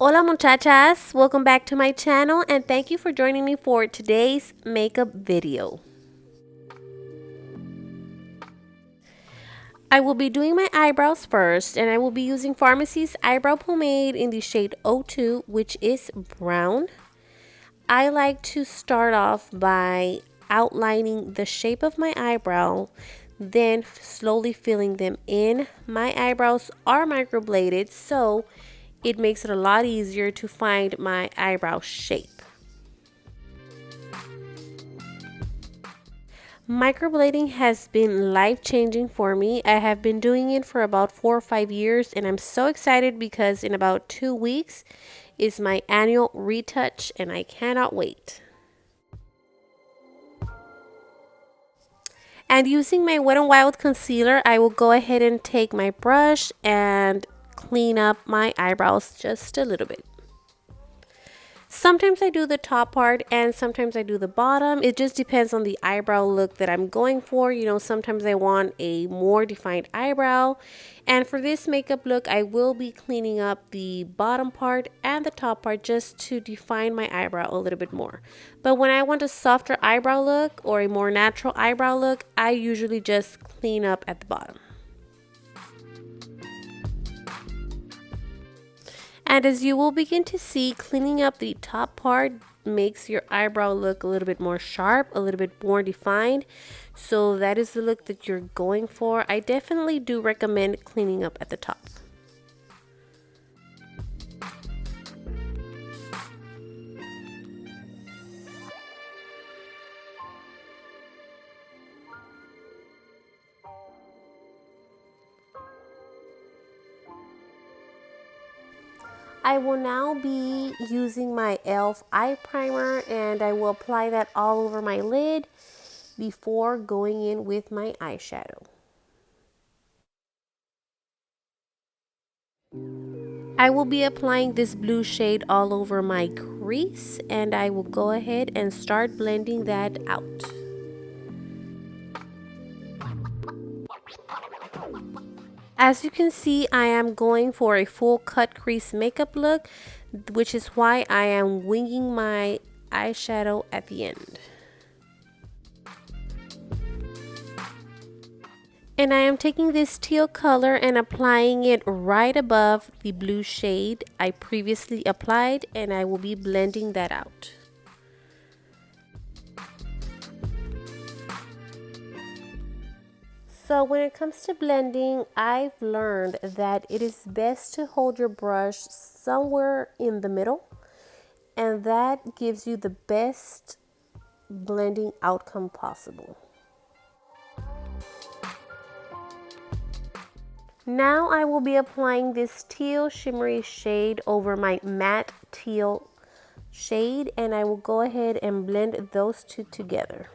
Hola muchachas, welcome back to my channel and thank you for joining me for today's makeup video. I will be doing my eyebrows first and I will be using Pharmacy's eyebrow pomade in the shade 02, which is brown. I like to start off by outlining the shape of my eyebrow, then slowly filling them in. My eyebrows are microbladed, so it makes it a lot easier to find my eyebrow shape. Microblading has been life-changing for me. I have been doing it for about 4 or 5 years and I'm so excited because in about 2 weeks is my annual retouch and I cannot wait. And using my Wet n Wild concealer, I will go ahead and take my brush and clean up my eyebrows just a little bit. Sometimes I do the top part and sometimes I do the bottom. It just depends on the eyebrow look that I'm going for. You know, sometimes I want a more defined eyebrow. And for this makeup look, I will be cleaning up the bottom part and the top part just to define my eyebrow a little bit more. But when I want a softer eyebrow look or a more natural eyebrow look, I usually just clean up at the bottom. And as you will begin to see, cleaning up the top part makes your eyebrow look a little bit more sharp, a little bit more defined. So that is the look that you're going for. I definitely do recommend cleaning up at the top. I will now be using my e.l.f. eye primer and I will apply that all over my lid before going in with my eyeshadow. I will be applying this blue shade all over my crease and I will go ahead and start blending that out. As you can see, I am going for a full cut crease makeup look, which is why I am winging my eyeshadow at the end. And I am taking this teal color and applying it right above the blue shade I previously applied, and I will be blending that out. So when it comes to blending, I've learned that it is best to hold your brush somewhere in the middle, and that gives you the best blending outcome possible. Now I will be applying this teal shimmery shade over my matte teal shade, and I will go ahead and blend those two together.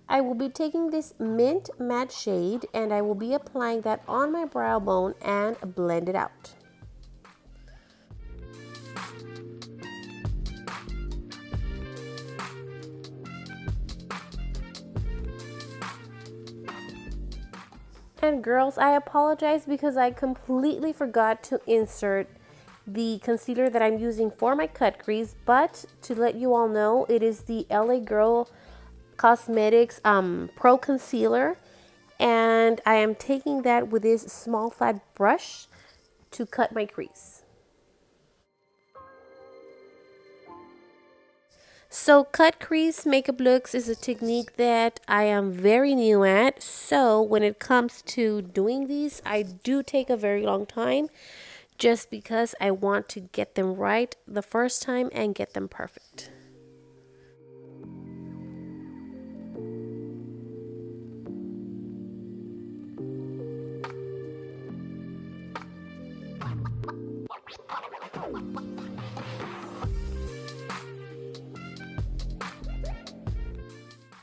I will be taking this mint matte shade and I will be applying that on my brow bone and blend it out. And girls, I apologize because I completely forgot to insert the concealer that I'm using for my cut crease, but to let you all know, it is the LA Girl Cosmetics Pro Concealer, and I am taking that with this small flat brush to cut my crease. So cut crease makeup looks is a technique that I am very new at. So when it comes to doing these, I do take a very long time just because I want to get them right the first time and get them perfect.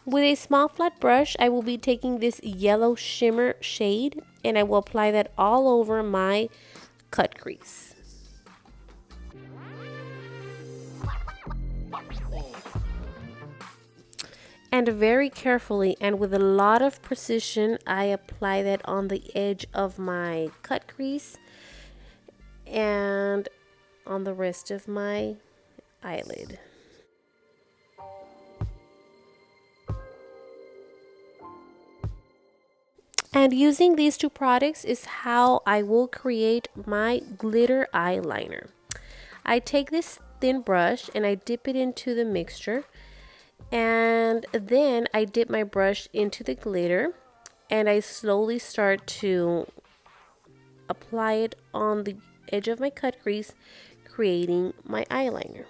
With a small flat brush, I will be taking this yellow shimmer shade and I will apply that all over my cut crease. And very carefully and with a lot of precision, I apply that on the edge of my cut crease and on the rest of my eyelid. And using these two products is how I will create my glitter eyeliner. I take this thin brush and I dip it into the mixture, and then I dip my brush into the glitter and I slowly start to apply it on the edge of my cut crease, creating my eyeliner.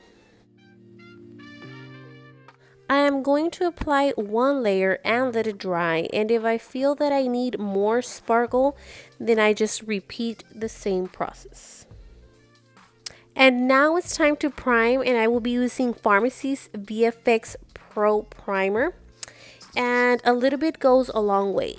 I am going to apply one layer and let it dry, and if I feel that I need more sparkle, then I just repeat the same process. And now it's time to prime, and I will be using Pharmacy's VFX Pro Primer, and a little bit goes a long way.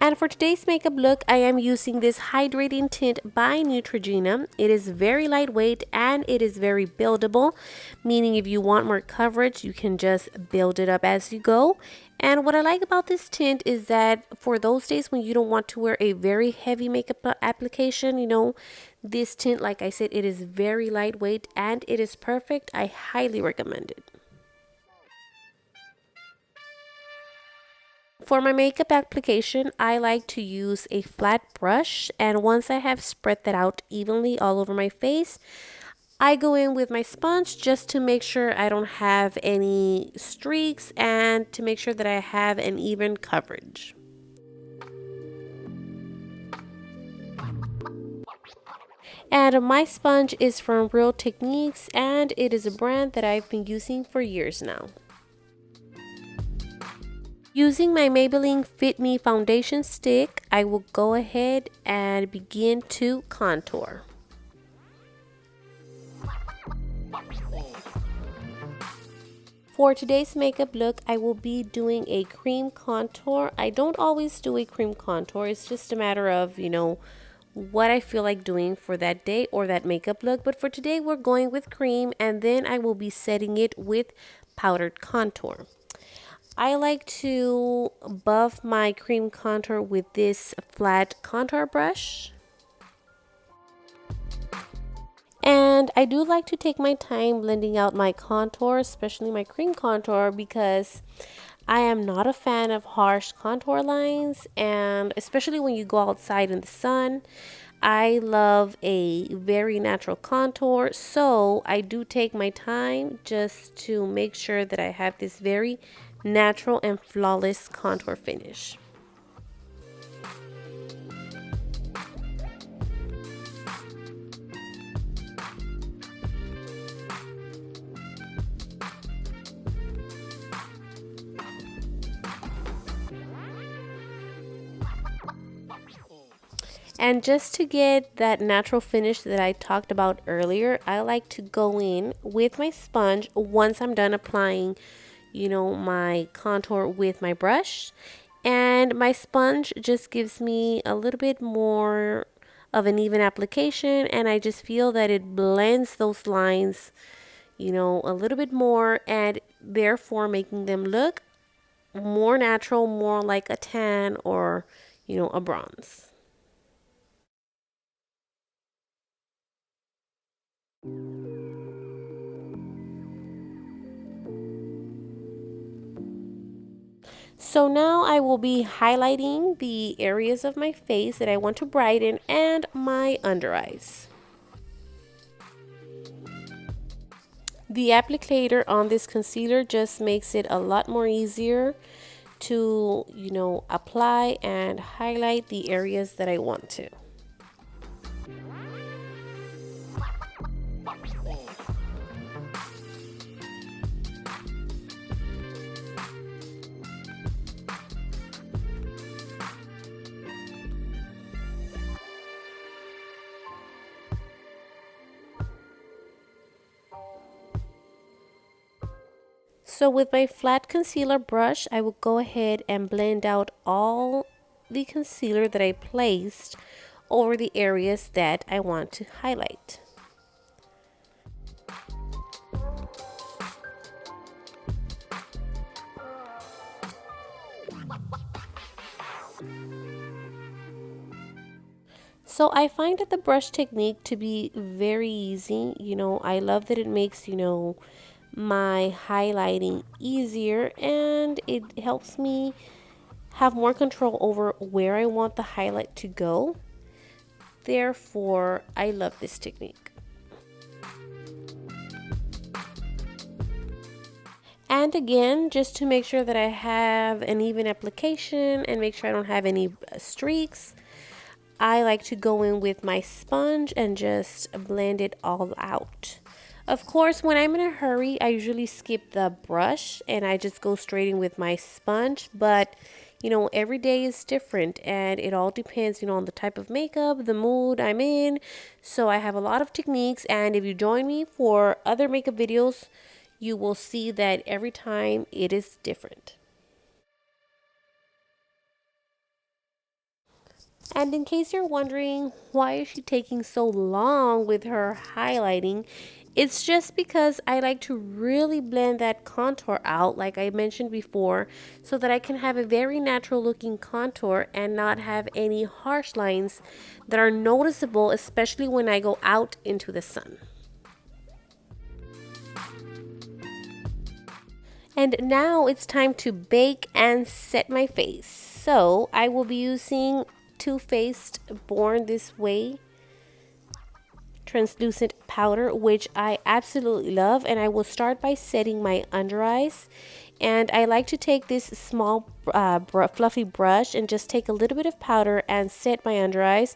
And for today's makeup look, I am using this hydrating tint by Neutrogena. It is very lightweight and it is very buildable, meaning if you want more coverage, you can just build it up as you go. And what I like about this tint is that for those days when you don't want to wear a very heavy makeup application, this tint, like I said, it is very lightweight and it is perfect. I highly recommend it. For my makeup application, I like to use a flat brush, and once I have spread that out evenly all over my face, I go in with my sponge just to make sure I don't have any streaks and to make sure that I have an even coverage. And my sponge is from Real Techniques, and it is a brand that I've been using for years now. Using my Maybelline Fit Me foundation stick, I will go ahead and begin to contour. For today's makeup look, I will be doing a cream contour. I don't always do a cream contour. It's just a matter of, what I feel like doing for that day or that makeup look. But for today, we're going with cream, and then I will be setting it with powdered contour. I like to buff my cream contour with this flat contour brush. And I do like to take my time blending out my contour, especially my cream contour, because I am not a fan of harsh contour lines, and especially when you go outside in the sun. I love a very natural contour, so I do take my time just to make sure that I have this very natural and flawless contour finish. And just to get that natural finish that I talked about earlier, I like to go in with my sponge once I'm done applying, my contour with my brush. And my sponge just gives me a little bit more of an even application, and I just feel that it blends those lines, a little bit more, and therefore making them look more natural, more like a tan or, a bronze. So now I will be highlighting the areas of my face that I want to brighten and my under eyes. The applicator on this concealer just makes it a lot more easier to, apply and highlight the areas that I want to. So with my flat concealer brush, I will go ahead and blend out all the concealer that I placed over the areas that I want to highlight. So I find that the brush technique to be very easy. I love that it makes, my highlighting easier, and it helps me have more control over where I want the highlight to go. Therefore, I love this technique. And again, just to make sure that I have an even application and make sure I don't have any streaks, I like to go in with my sponge and just blend it all out. Of course, when I'm in a hurry, I usually skip the brush and I just go straight in with my sponge. But, every day is different and it all depends, on the type of makeup, the mood I'm in. So I have a lot of techniques, and if you join me for other makeup videos, you will see that every time it is different. And in case you're wondering why is she taking so long with her highlighting, it's just because I like to really blend that contour out like I mentioned before, so that I can have a very natural looking contour and not have any harsh lines that are noticeable, especially when I go out into the sun. And now it's time to bake and set my face. So I will be using Too Faced Born This Way translucent powder, which I absolutely love. And I will start by setting my under eyes. And I like to take this small fluffy brush and just take a little bit of powder and set my under eyes.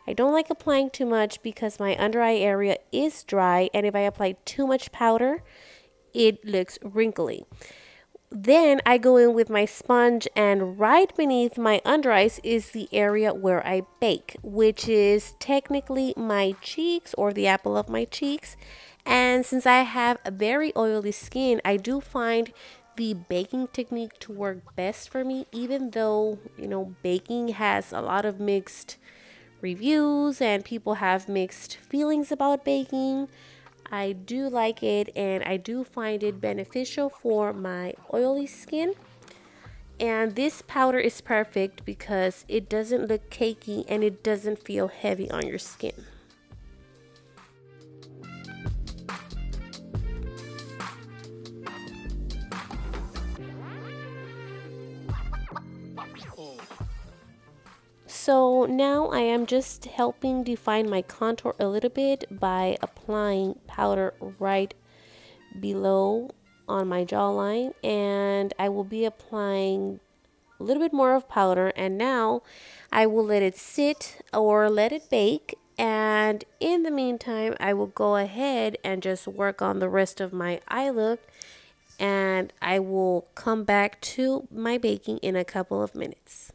I don't like applying too much because my under eye area is dry, and if I apply too much powder, it looks wrinkly. Then I go in with my sponge, and right beneath my under eyes is the area where I bake, which is technically my cheeks or the apple of my cheeks. And since I have a very oily skin, I do find the baking technique to work best for me, even though, baking has a lot of mixed reviews and people have mixed feelings about baking. I do like it, and I do find it beneficial for my oily skin. And this powder is perfect because it doesn't look cakey and it doesn't feel heavy on your skin. So now I am just helping define my contour a little bit by applying powder right below on my jawline, and I will be applying a little bit more of powder, and now I will let it sit or let it bake. And in the meantime, I will go ahead and just work on the rest of my eye look, and I will come back to my baking in a couple of minutes.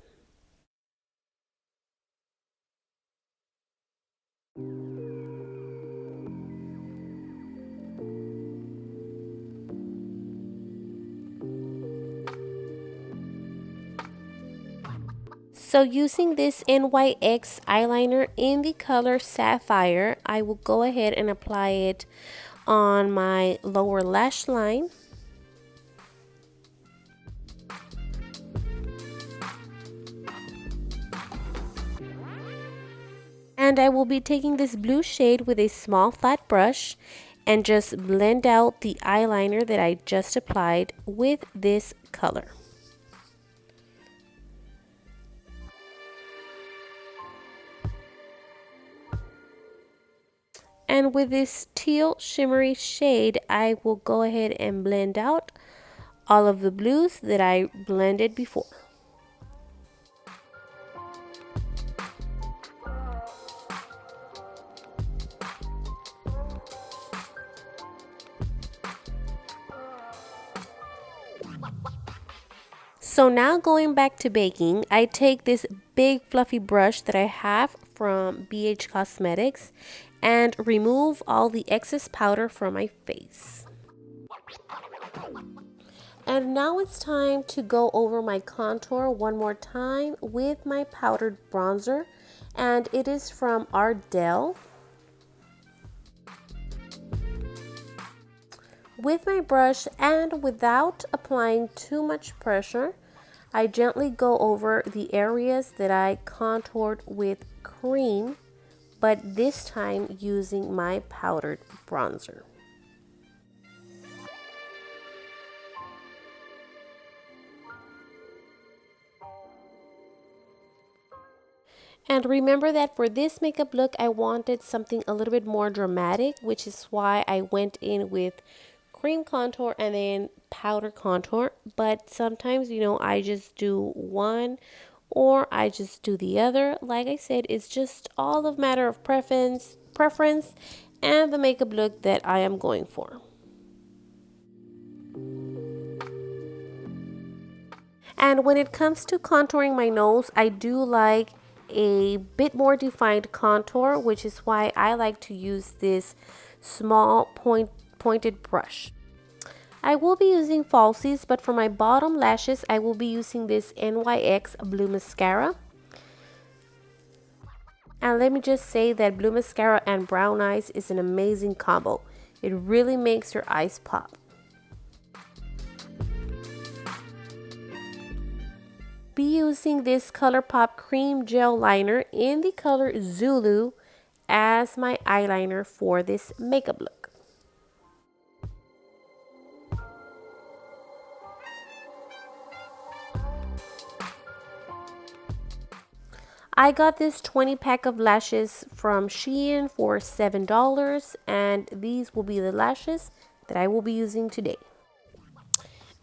So using this NYX eyeliner in the color Sapphire, I will go ahead and apply it on my lower lash line. And I will be taking this blue shade with a small flat brush and just blend out the eyeliner that I just applied with this color. And with this teal shimmery shade, I will go ahead and blend out all of the blues that I blended before. So now going back to baking, I take this big fluffy brush that I have from BH Cosmetics and remove all the excess powder from my face. And now it's time to go over my contour one more time with my powdered bronzer, and it is from Ardell. With my brush and without applying too much pressure, I gently go over the areas that I contoured with cream but this time using my powdered bronzer. And remember that for this makeup look, I wanted something a little bit more dramatic, which is why I went in with cream contour and then powder contour. But sometimes, I just do one or I just do the other. Like I said, it's just all of matter of preference and the makeup look that I am going for. And when it comes to contouring my nose, I do like a bit more defined contour, which is why I like to use this small pointed brush. I will be using falsies, but for my bottom lashes, I will be using this NYX Blue Mascara. And let me just say that blue mascara and brown eyes is an amazing combo. It really makes your eyes pop. Be using this ColourPop cream gel liner in the color Zulu as my eyeliner for this makeup look. I got this 20 pack of lashes from Shein for $7, and these will be the lashes that I will be using today.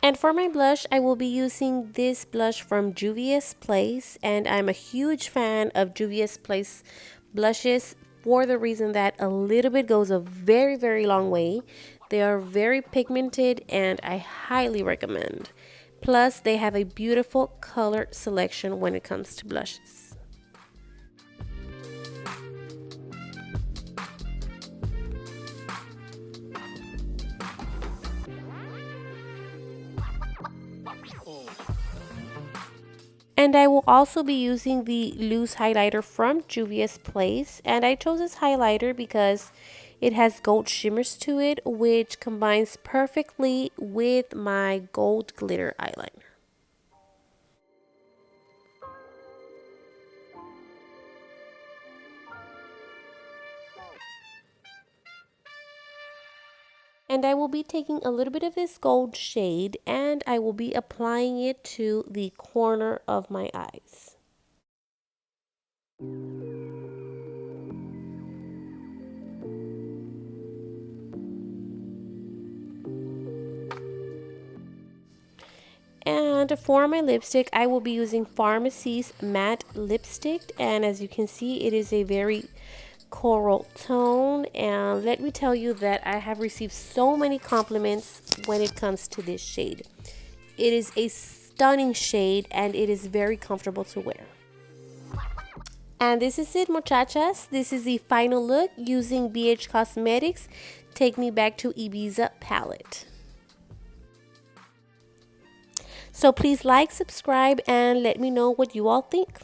And for my blush, I will be using this blush from Juvia's Place, and I'm a huge fan of Juvia's Place blushes for the reason that a little bit goes a very, very long way. They are very pigmented and I highly recommend. Plus, they have a beautiful color selection when it comes to blushes. And I will also be using the loose highlighter from Juvia's Place. And I chose this highlighter because it has gold shimmers to it, which combines perfectly with my gold glitter eyeliner. And I will be taking a little bit of this gold shade and I will be applying it to the corner of my eyes. And for my lipstick, I will be using Pharmacy's matte lipstick, and as you can see, it is a very coral tone. And let me tell you that I have received so many compliments when it comes to this shade. It is a stunning shade and it is very comfortable to wear. And this is it, muchachas. This is the final look using BH Cosmetics Take Me Back to Ibiza palette. So please like, subscribe, and let me know what you all think.